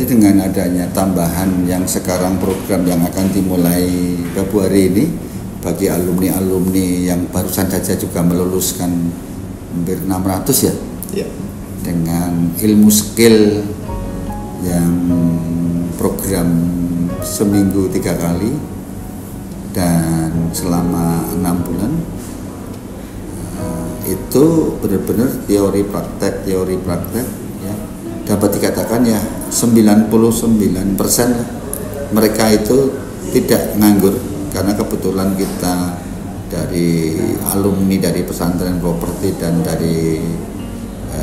dengan adanya tambahan yang sekarang program yang akan dimulai Februari ini bagi alumni-alumni yang barusan saja juga meluluskan hampir 600 ya, dengan ilmu skill yang program seminggu 3 kali dan selama 6 bulan, itu benar-benar teori praktek ya, dapat dikatakan ya 99% mereka itu tidak nganggur, karena kebetulan kita dari alumni dari pesantren properti dan dari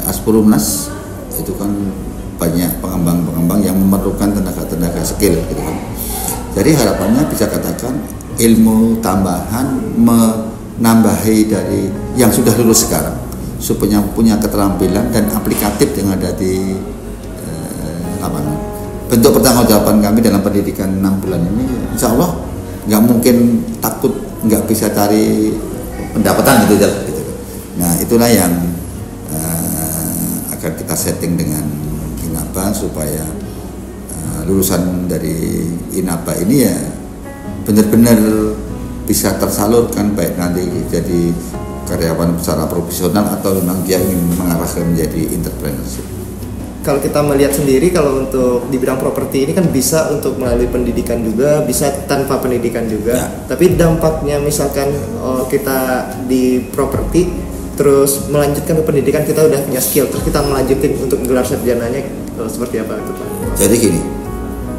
Aspurumnas itu kan banyak pengembang-pengembang yang memerlukan tenaga-tenaga skill gitu kan. Jadi harapannya bisa katakan ilmu tambahan menambahi dari yang sudah lulus sekarang supaya punya keterampilan dan aplikatif yang ada di lapangan. Bentuk pertanggungjawaban kami dalam pendidikan 6 bulan ini, insya Allah nggak mungkin takut nggak bisa cari pendapatan gitu. Nah itulah yang akan kita setting dengan INABA supaya lulusan dari INABA ini ya benar-benar bisa tersalurkan, baik nanti jadi karyawan secara profesional atau memang dia ingin mengarah ke menjadi entrepreneurship. Kalau kita melihat sendiri, kalau untuk di bidang properti ini kan bisa untuk melalui pendidikan juga, bisa tanpa pendidikan juga. Ya. Tapi dampaknya misalkan kita di properti terus melanjutkan ke pendidikan, kita udah punya skill, terus kita melanjutin untuk gelar sarjananya, seperti apa itu Pak? Jadi gini,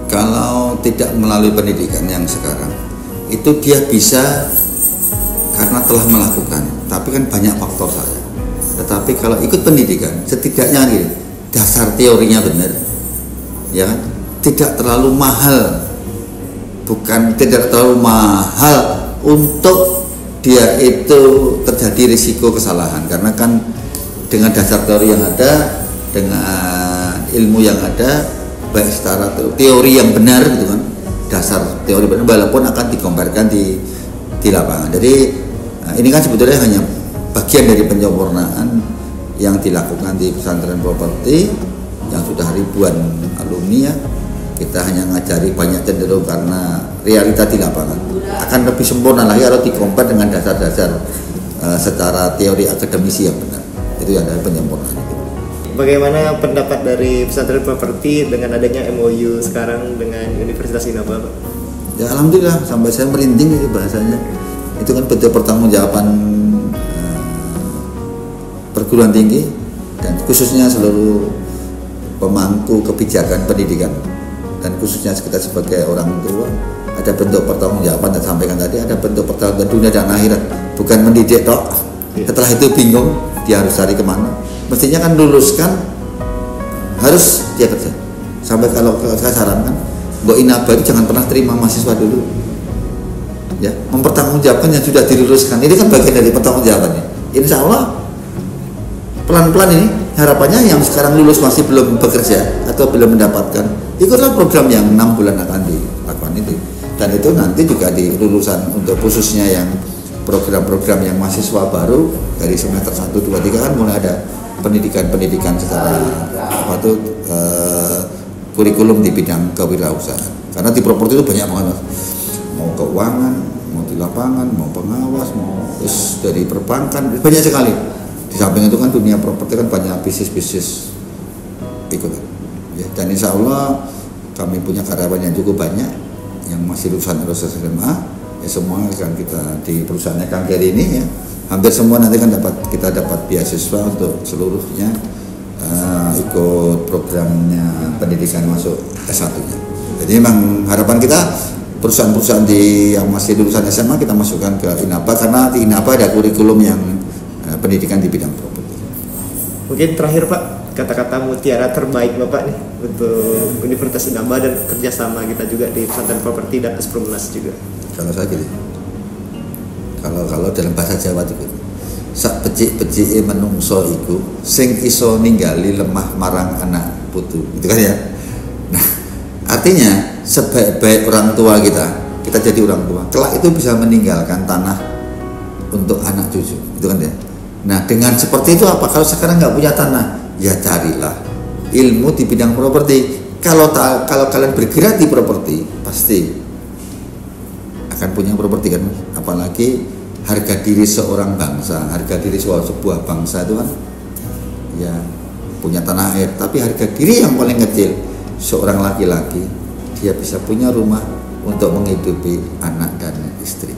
kalau tidak melalui pendidikan yang sekarang, itu dia bisa karena telah melakukan, tapi kan banyak faktor saja. Tetapi kalau ikut pendidikan, setidaknya gini, dasar teorinya benar, ya kan? Tidak terlalu mahal, tidak terlalu mahal untuk dia itu terjadi risiko kesalahan, karena kan dengan dasar teori yang ada, dengan ilmu yang ada, baik secara teori yang benar gitu kan, dasar teori benar, walaupun akan digambarkan di lapangan. Jadi ini kan sebetulnya hanya bagian dari penyempurnaan yang dilakukan di pesantren properti yang sudah ribuan alumni ya. Kita hanya ngajari banyak cenderung karena realita di lapangan akan lebih sempurna lagi kalau dikompar dengan dasar-dasar secara teori akademisi yang benar. Itu yang ada penyempurnaan. Bagaimana pendapat dari pesantren properti dengan adanya MOU sekarang dengan Universitas INABA, Pak? Ya alhamdulillah, sampai saya merinding itu bahasanya. Itu kan bentuk pertanggungjawaban perguruan tinggi dan khususnya seluruh pemangku kebijakan pendidikan, dan khususnya kita sebagai orang tua, ada bentuk pertanggungjawaban dan sampaikan tadi, ada bentuk pertanggungjawaban dunia dan akhirat, bukan mendidik tok. Setelah itu bingung dia harus cari kemana. Mestinya kan luluskan harus dia kerja. Sampai kalau saya sarankan, Mbok INABA itu jangan pernah terima mahasiswa dulu, ya, mempertanggungjawabkan yang sudah diluluskan. Ini kan bagian dari pertanggungjawabannya. Insya Allah pelan-pelan ini harapannya yang sekarang lulus masih belum bekerja atau belum mendapatkan, ikutlah program yang 6 bulan akan dilakukan itu. Dan itu nanti juga di lulusan untuk khususnya yang program-program yang mahasiswa baru dari semester 1, 2, 3 kan mulai ada pendidikan secara kurikulum di bidang kewirausahaan. Karena di properti itu banyak banget, mau keuangan, mau di lapangan, mau pengawas, mau dari perbankan, banyak sekali. Di samping itu kan dunia properti kan banyak bisnis ikut ya. Dan insya Allah kami punya karyawan yang cukup banyak yang masih lulusan SMA ya, semua akan kita di perusahaannya Kang Geri ini ya, hampir semua nanti kan kita dapat beasiswa untuk seluruhnya ikut programnya pendidikan masuk S1-nya. Jadi memang harapan kita perusahaan-perusahaan yang masih lulusan SMA kita masukkan ke INABA, karena di INABA ada kurikulum yang pendidikan di bidang properti. Mungkin terakhir Pak, kata-kata mutiara terbaik Bapak nih untuk Universitas INABA dan kerjasama kita juga di pesantren properti dan Aspurumnas juga. Kalau saya gini, kalau dalam bahasa Jawa itu sak becik-becike menungso iku sing iso ninggali lemah marang anak putu, gitu kan ya. Nah, artinya sebaik-baik orang tua kita jadi orang tua, kelak itu bisa meninggalkan tanah untuk anak cucu, gitu kan ya. Nah, dengan seperti itu apa? Kalau sekarang nggak punya tanah, ya carilah ilmu di bidang properti, kalau kalian bergerak di properti pasti akan punya properti kan, apalagi harga diri seorang bangsa, harga diri sebuah bangsa itu kan ya punya tanah air, tapi harga diri yang paling kecil seorang laki-laki dia bisa punya rumah untuk menghidupi anak dan istri.